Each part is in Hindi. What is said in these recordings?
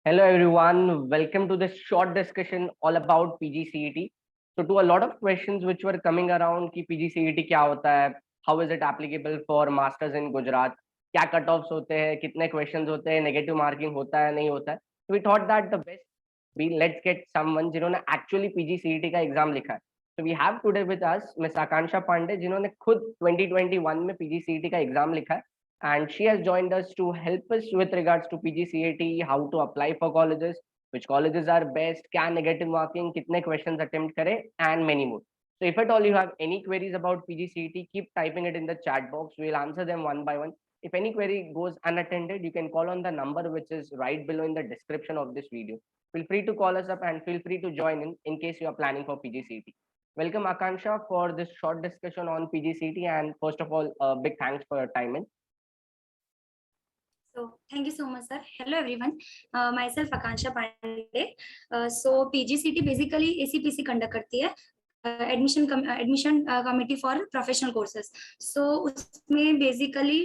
Hello everyone, welcome to this short discussion all about PGCET. So to a lot of questions which were coming around कि PGCET क्या होता है, how is it applicable for masters in Gujarat, क्या कट ऑफ्स होते हैं, कितने क्वेश्चंस होते हैं, नेगेटिव मार्किंग होता है नहीं होता है. So we thought that the best be let's get someone जिन्होंने actually PGCET का एग्जाम लिखा है. So we have today with us Miss Akansha Pandey जिन्होंने खुद 2021 में PGCET का एग्जाम लिखा है. And she has joined us to help us with regards to PGCET, how to apply for colleges, which colleges are best, क्या negative marking, कितने questions attempt करें, and many more. So if at all you have any queries about PGCET, keep typing it in the chat box. We'll answer them one by one. If any query goes unattended, you can call on the number which is right below in the description of this video. Feel free to call us up and feel free to join in case you are planning for PGCET. Welcome Akansha for this short discussion on PGCET, and first of all, big thanks for your time in. So thank you so much, sir. Hello everyone. Myself Akansha Pandey. So PGCET basically ACPC conduct करती है admission committee for professional courses. So उसमें basically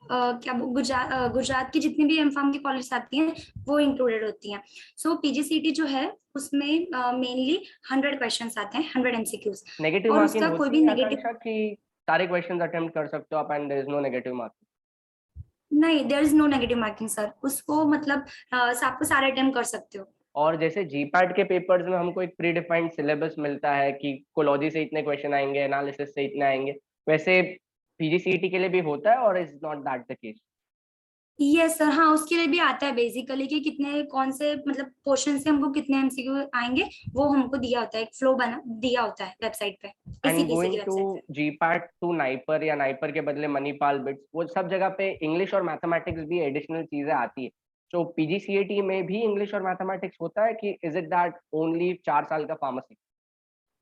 क्या गुजरात की जितनी भी एमफार्म की कॉलेज आती हैं वो इंक्लूडेड होती हैं. सो पीजीसीटी जो है उसमें मेनली 100 क्वेश्चंस आते हैं, 100 एमसीक्यूज. नेगेटिव और मार्किंग उसका कोई भी नेगेटिव कि सारे क्वेश्चंस अटेम्प्ट कर सकते हो आप and there is no negative marking. नहीं, there is no negative marking sir. उसको मतलब आपको सारे अटेम्प्ट कर सकते हो. और जैसे जीपैट के पेपर्स में हमको एक प्री डिफाइंड सिलेबस मिलता है कि कोलॉजी से इतने क्वेश्चन आएंगे, एनालिसिस से इतने आएंगे, वैसे पीजीसीईटी के लिए भी होता है और is not that the case? Yes sir, हाँ उसके लिए भी आता है बेसिकली कि कितने कौन से मतलब पोर्शन से हमको कितने एमसीक्यू आएंगे वो हमको दिया होता है, एक फ्लो बना दिया होता है वेबसाइट पे. And going to GPAT to NIPER या नाइपर के बदले मणिपाल बिट्स, वो सब जगह पे इंग्लिश और मैथमेटिक्स भी एडिशनल चीजें आती है. तो पीजीसीईटी में भी इंग्लिश और मैथमेटिक्स होता है कि इज इट दैट ओनली 4 साल का फार्मेसी?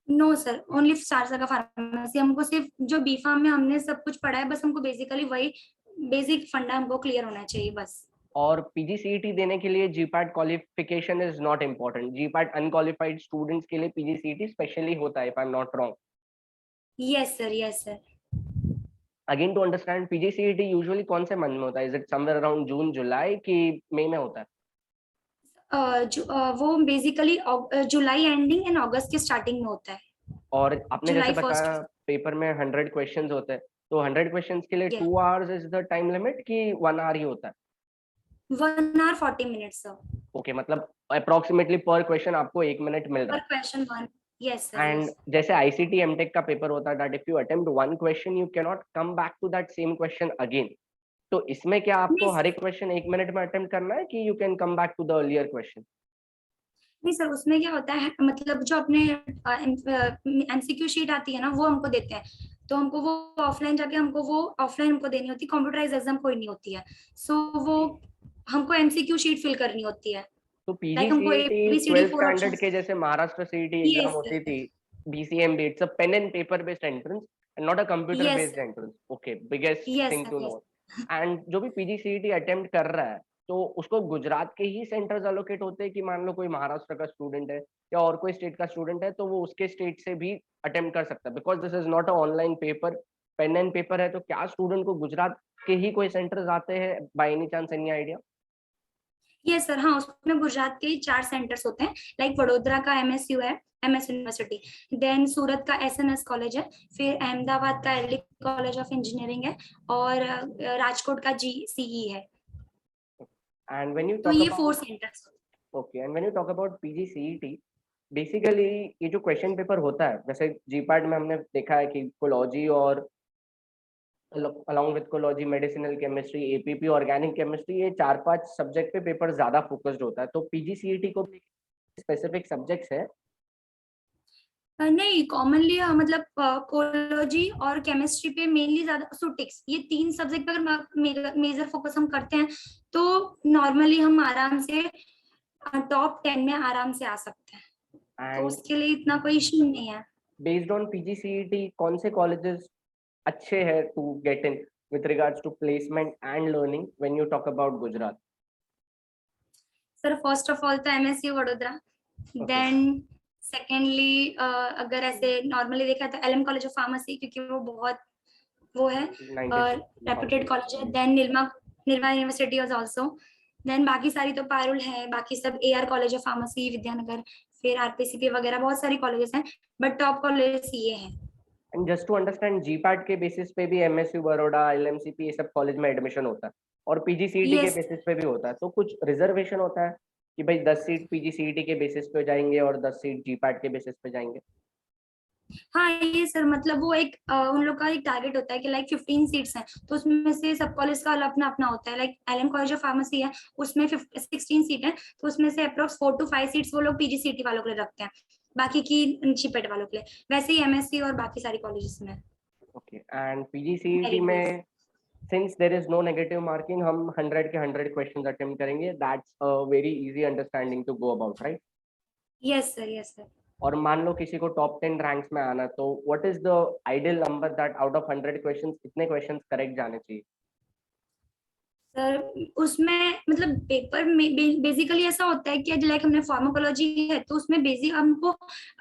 नो सर, ओनली 4 साल का फार्मेसी. हमको सिर्फ जो बी फार्म में हमने सब कुछ पढ़ा है, बस हमको बेसिकली वही बेसिक फंडा हमको क्लियर होना चाहिए बस. और पीजीसीईटी देने के लिए GPAT qualification is not important. GPAT unqualified students के लिए पीजीसीईटी स्पेशली होता है, if I am not wrong. Yes sir, yes sir. Again to understand, PGCET usually कौन से मंथ में होता है? Is it somewhere around June July कि मई में होता है? वो बेसिकली जुलाई एंडिंग एंड अगस्त के स्टार्टिंग में होता है. और आपने जैसे जुलाई बताया फर्स्ट. पेपर में 100 क्वेश्चंस होते हैं, तो 100 क्वेश्चंस के लिए Yeah. 2 hours is the time limit कि 1 आवर ही होता है? 1 hour 40 minutes सर. ओके, मतलब अप्रोक्सीमेटली पर क्वेश्चन आपको 1 मिनट मिल रहा पर क्वेश्चन 1. Yes sir. है. एंड जैसे आईसीटी एमटेक का पेपर होता है that if you attempt 1 question you can not come back to that same question again. तो इसमें क्या आपको हर एक क्वेश्चन 1 मिनट में अटेम्प्ट करना है कि you can come back to the earlier question? नहीं सर, उसमें क्या होता है मतलब जो अपने एमसीक्यू शीट आती है ना वो हमको देते हैं, तो हमको वो ऑफलाइन जाके हमको वो ऑफलाइन हमको देनी होती है. कंप्यूटराइज एग्जाम कोई नहीं होती है. सो वो हमको एमसीक्यू शीट फिल करनी होती है. तो हमको पीजीसीईटी ABCD 12th 4 स्टैंडर्ड ऑप्शंस. के जैसे महाराष्ट्र सीईटी एग्जाम यस होती थी, बीसीएमबी, it's a pen and paper based entrance and not a computer yes based entrance. Okay, biggest yes thing to yes. No. And जो भी पीजीसीईटी अटेम्प्ट कर रहा है, तो उसको गुजरात के ही सेंटर्स अलोकेट होते हैं कि मान लो कोई महाराष्ट्र का स्टूडेंट है या और कोई स्टेट का स्टूडेंट है तो वो उसके स्टेट से भी अटेम्प्ट कर सकता है, because this is not a online paper, pen and paper है. तो क्या स्टूडेंट को गुजरात के ही कोई सेंटर्स आते हैं by any chance, any idea? Yes sir, हाँ उसमें गुजरात के 4 सेंटर्स होते हैं. लाइक वडोदरा का एमएसयू है, एमएस यूनिवर्सिटी. देन सूरत का एसएनएस कॉलेज है. फिर अहमदाबाद का एलिक कॉलेज ऑफ इंजीनियरिंग है. और राजकोट का जीसीई है. एंड व्हेन यू तो टॉक ये 4 about centers. Okay, and when you talk about PGCET, basically ये जो क्वेश्चन पेपर होता है, जैसे जीपैट में हमने देखा है कि कोलॉजी और अलॉन्ग विद कोलॉजी medicinal chemistry, APP, organic chemistry, ये 4-5 सब्जेक्ट पे पेपर ज्यादा फोकस्ड होता है. तो पीजीसीईटी को स्पेसिफिक सब्जेक्ट्स है? नहीं, कॉमनली मतलब कोलॉजी और केमिस्ट्री पे मेनली ज्यादा सुटिक्स, ये 3 सब्जेक्ट पे अगर मेजर फोकस हम करते हैं तो नॉर्मली हम आराम से टॉप 10 में आराम से आ सकते हैं. तो उसके लिए इतना कोई इश्यू नहीं है. बेस्ड ऑन पीजीसीईटी कौन से कॉलेजेस अच्छे हैं to get in with regards to placement and learning when you talk about Gujarat? Sir first of all तो एमएसयू वडोदरा. देन सेकेंडली अगर ऐसे नॉर्मली देखा तो एलएम कॉलेज ऑफ फार्मेसी, क्योंकि वो बहुत वो है रेप्यूटेड कॉलेज है. Then Nirma university was also. Then बाकी सारी तो पारुल है, बाकी सब AR college of pharmacy Vidyanagar, फिर RPCP वगैरह बहुत सारी कॉलेजेस हैं, बट टॉप कॉलेज ये हैं। And just to understand, GPAT के बेसिस पे भी एमएसयू बड़ौदा, एलएमसीपी ये सब कॉलेज में एडमिशन होता है और पीजीसीईटी के यस। बेसिस पे भी होता है, तो कुछ रिजर्वेशन होता है कि भाई 10 सीट पीजीसीईटी के बेसिस पे जाएंगे और 10 सीट जीपैट के बेसिस पे जाएंगे? हाँ ये सर, मतलब वो एक उन लोग का एक टारगेट होता है कि लाइक 15 सीट्स हैं, तो उसमें से सब कॉलेज का अपना अपना होता है। Like LM college of pharmacy है, उसमें 16 सीट है, तो उसमें से अप्रोक्स 4 to 5 सीट्स वो लोग PGCET वालों के लिए रखते हैं, बाकी की जीपेट वालों के लिए। वैसे ही MSc और बाकी सारी कॉलेजेस में। Okay, and PGCET merit base. में since there is no negative marking, हम 100 के 100 क्वेश्चंस अटेम्प्ट करेंगे, that's a very easy understanding to go about, right? Yes sir, yes sir. और मान लो किसी को टॉप 10 रैंक्स में आना, तो what is the ideal number that out of 100 questions कितने क्वेश्चंस करेक्ट जाने चाहिए? सर उसमें मतलब पेपर में बेसिकली ऐसा होता है कि लाइक हमने फार्माकोलॉजी है, तो उसमें बेसिक हमको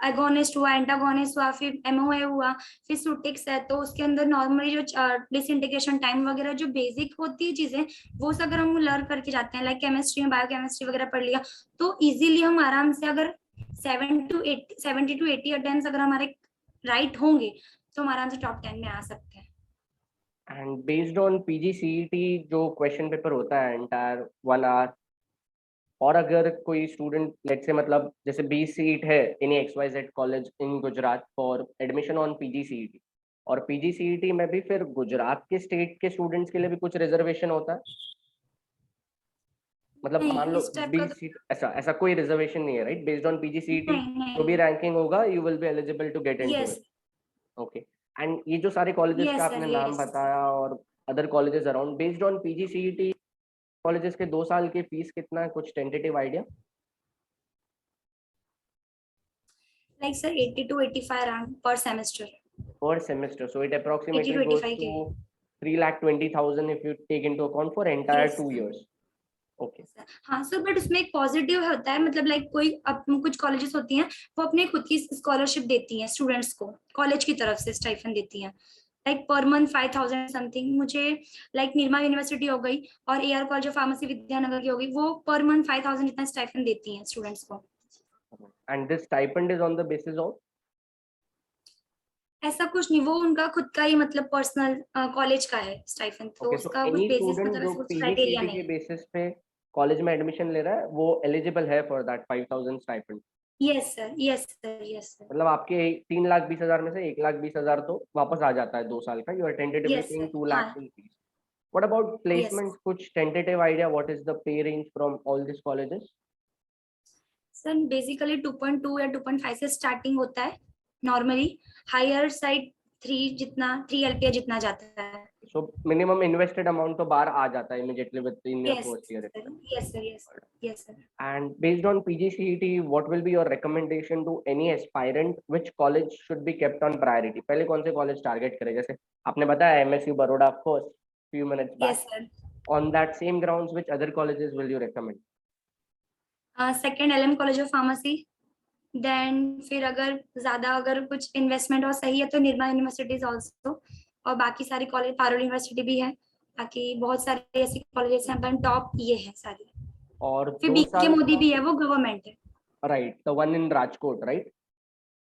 एगोनिस्ट हुआ, एंटागोनिस्ट हुआ, फिर MOA हुआ, फिर सुटिक्स है, तो उसके अंदर नॉर्मली जो डिसइंटीग्रेशन टाइम वगैरह जो बेसिक होती है चीजें, वो सब अगर हम लर्न करके जाते हैं, लाइक केमिस्ट्री में बायोकेमिस्ट्री वगैरह पढ़ लिया, तो इजीली हम आराम से अगर 70 to 80 अटेम्प्ट्स अगर हमारे राइट होंगे, तो हम आराम से टॉप 10 में आ सकते हैं। एंड बेस्ड ऑन पीजीसीईटी जो क्वेश्चन पेपर होता है एंटायर 1 आवर, और अगर कोई स्टूडेंट लेट्स से मतलब जैसे 20 सीट है in XYZ college in Gujarat for admission on PGCET, और पीजीसीईटी में भी फिर गुजरात के स्टेट के स्टूडेंट्स के लिए भी कुछ रिजर्वेशन होता है? मतलब मान नहीं लो इस टाइप का 20 सीट, ऐसा ऐसा कोई रिजर्वेशन नहीं है, राइट? बेस्ड ऑन तो पीजीसीईटी नहीं जो भी नहीं। रैंकिंग होगा you will be eligible to get into yes. It. Okay, and ये जो सारे कॉलेजेस का यस आपने सर, नाम यस। बताया और other colleges around, based on PGCET colleges के 2 साल की फीस कितना है, कुछ tentative idea? Like sir, 80 to 85 rand per semester. Per semester, so it 80 approximately to goes 85K. to 3,20,000 if you take into account for entire Yes. 2 years. Okay. हाँ सर, बट उसमें एक पॉजिटिव होता है, मतलब लाइक कोई कुछ कॉलेजेस होती हैं, वो अपने खुद की स्कॉलरशिप देती हैं स्टूडेंट्स को, कॉलेज की तरफ से स्टाइफन देती हैं, लाइक पर मंथ 5,000 समथिंग। मुझे लाइक निर्मा यूनिवर्सिटी हो गई और AR college of pharmacy Vidyanagar की हो गई, वो पर मंथ 5,000 इतना स्टाइफन देती हैं स्टूडेंट्स को। And this stipend is on the basis of? ऐसा कुछ नहीं, वो उनका खुद का ही मतलब पर्सनल कॉलेज का है स्टाइफन, तो Okay, so उसका कुछ any बेसिस student मतलब जो ऐसा कुछ क्राइटेरिया पीजीसीईटी नहीं के है। बेसिस पे कॉलेज में एडमिशन ले रहा है वो एलिजिबल है for that 5,000 stipend? Yes sir, yes sir, yes sir. मतलब आपके 3,20,000 में से 1,20,000 तो वापस आ जाता है 2 साल का, you are tentatively yes paying sir. 2 हाँ। lakhs in fees. What about yes placement? कुछ tentative idea what is the pay range from all these colleges? Sir, basically 2.2 या 2.5 से स्टार्टिंग होता है नॉर्मली, हायर साइड 3 LPA जितना जाता है। So minimum invested amount तो बाहर आ जाता है immediately within your yes first year sir, itself. Yes sir, yes sir, yes sir. And based on PGCET, what will be your recommendation to any aspirant? Which college should be kept on priority? पहले कौन से college target करें? जैसे आपने बताया MSU Baroda first few minutes back. Yes sir. On that same grounds, which other colleges will you recommend? Second LM college of pharmacy, then फिर अगर ज्यादा अगर कुछ इन्वेस्टमेंट और सही है तो निर्मा यूनिवर्सिटीज ऑल्सो, और बाकी सारी कॉलेज, पारुल यूनिवर्सिटी भी है, बाकी बहुत सारे ऐसी कॉलेजेस हैं, पर टॉप ये है सारी। और फिर 2 साल BK मोदी का, भी है, वो गवर्नमेंट है। right, the one in Rajkot, right?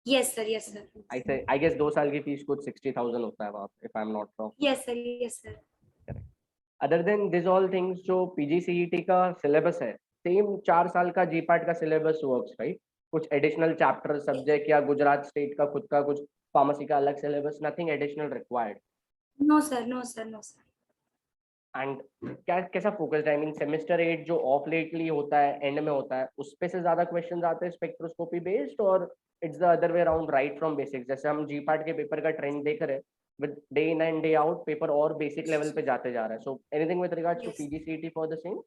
Yes sir, yes sir, I guess 2 साल की फीस कुछ 60,000 होता है वहाँ, if I'm not wrong. Yes sir, yes sir. Correct. Other than this all things, जो PGCET का सिलेबस है सेम 4 साल का GPAT का सिलेबस वर्क्स, राइट? कुछ एडिशनल चैप्टर सब्जेक्ट या गुजरात स्टेट का खुद का कुछ फार्मेसी का अलग syllabus, nothing additional required? No sir, no sir, no sir. And क्या कैसा फोकस्ड, आई मीन सेमेस्टर 8 जो ऑफ लेटली होता है एंड में होता है, उस पे से ज्यादा क्वेश्चंस आते हैं स्पेक्ट्रोस्कोपी बेस्ड, और it's the other way around, right from basics? जैसे हम GPAT के पेपर का ट्रेंड देख रहे हैं, with day in and day out paper और बेसिक लेवल पे जाते जा रहा है, so anything with regards to yes. PGCET for the same?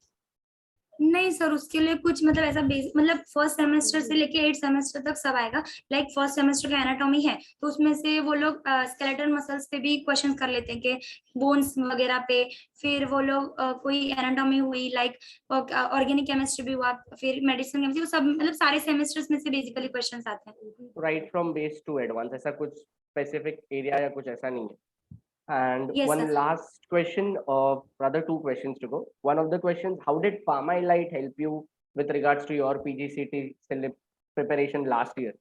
नहीं सर, उसके लिए कुछ मतलब ऐसा बेसिक, मतलब फर्स्ट सेमेस्टर से लेके 8 सेमेस्टर तक सब आएगा। लाइक फर्स्ट सेमेस्टर का एनाटॉमी है, तो उसमें से वो लोग स्केलेटल मसल्स पे भी क्वेश्चंस कर लेते हैं कि बोन्स वगैरह पे, फिर वो लोग कोई एनाटॉमी हुई, लाइक ऑर्गेनिक केमिस्ट्री भी हुआ, फिर मेडिसिन केमिस्ट्री, सब मतलब सारे सेमेस्टर्स में से बेसिकली क्वेश्चंस आते हैं। Right from base to advance, ऐसा कुछ स्पेसिफिक एरिया या कुछ ऐसा नहीं है? And Yes, one sir. last question, rather two questions to go. One of the questions, how did PharmaElite help you with regards to your PGCT preparation last year?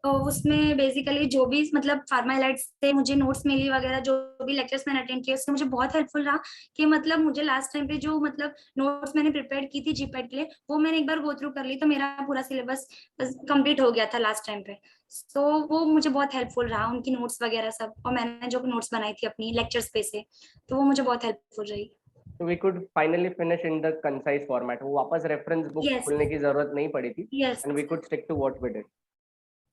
तो उसमें बेसिकली जो भी मतलब फार्मालाइट से मुझे नोट्स मिली वगैरह, जो भी लेक्चर्स मैंने अटेंड किए, उससे मुझे बहुत हेल्पफुल रहा कि मतलब मुझे लास्ट टाइम पे जो मतलब नोट्स मैंने प्रिपेयर की थी जीपैट के लिए, वो मैंने एक बार गो थ्रू कर ली, तो मेरा पूरा सिलेबस कंप्लीट हो गया था लास्ट टाइम पे। तो वो मुझे बहुत हेल्पफुल रहा, उनकी नोट्स वगैरह सब, और मैंने जो नोट्स बनाई थी अपनी लेक्चर्स पे से, तो वो मुझे बहुत हेल्पफुल रही। So we could finally finish in the concise format. वो वापस reference book यस खोलने की जरूरत नहीं पड़ी थी, yes and we could stick to what we did.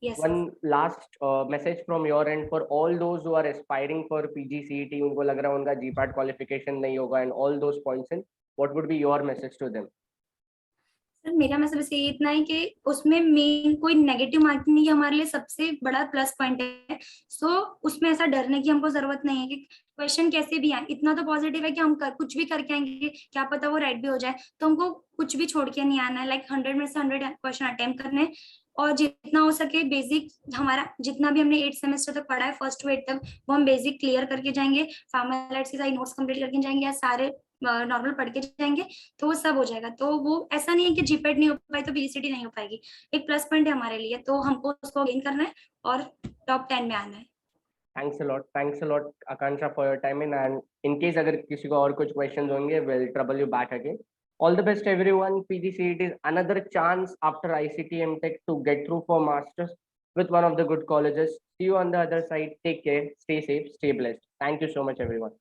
Yes. One last message from your end for all those who are aspiring for PGCET, उनको लग रहा है उनका GPAT qualification नहीं होगा, and all those points in, what would be your message to them? Sir मेरा मतलब बस यही इतना है कि उसमें मेन कोई नेगेटिव मार्किंग नहीं है, हमारे लिए सबसे बड़ा प्लस पॉइंट है। सो उसमें ऐसा डरने की हमको जरूरत नहीं है कि क्वेश्चन कैसे भी आए, इतना तो पॉजिटिव है कि हम कुछ भी करके आएंगे, क्या पता वो राइट भी हो जाए, तो हमको कुछ भी छोड़ के नहीं आना है। लाइक 100 में से 100 क्वेश्चन अटेम्प्ट करने हैं, और जितना हो सके बेसिक हमारा जितना भी हमने 8 सेमेस्टर तक पढ़ा है, फर्स्ट टू 8 तक, वो हम बेसिक क्लियर करके जाएंगे, फार्मालाइट्स के सारे नोट्स कंप्लीट करके जाएंगे, या सारे नॉर्मल पढ़ के जाएंगे, तो वो सब हो जाएगा। तो वो ऐसा नहीं है कि जीपेट नहीं हो पाई तो पीजीसीटी नहीं हो पाएगी, एक प्लस पॉइंट है हमारे लिए, तो हमको उसको गेन करना है और टॉप 10 में आना है। Thanks a lot, Akansha, for your time in, and in case अगर किसी को और कुछ questions होंगे, we'll trouble you back again. All the best everyone. PGCET is another chance after ICT MTech to get through for masters with one of the good colleges. See you on the other side. Take care, stay safe, stay blessed. Thank you so much everyone.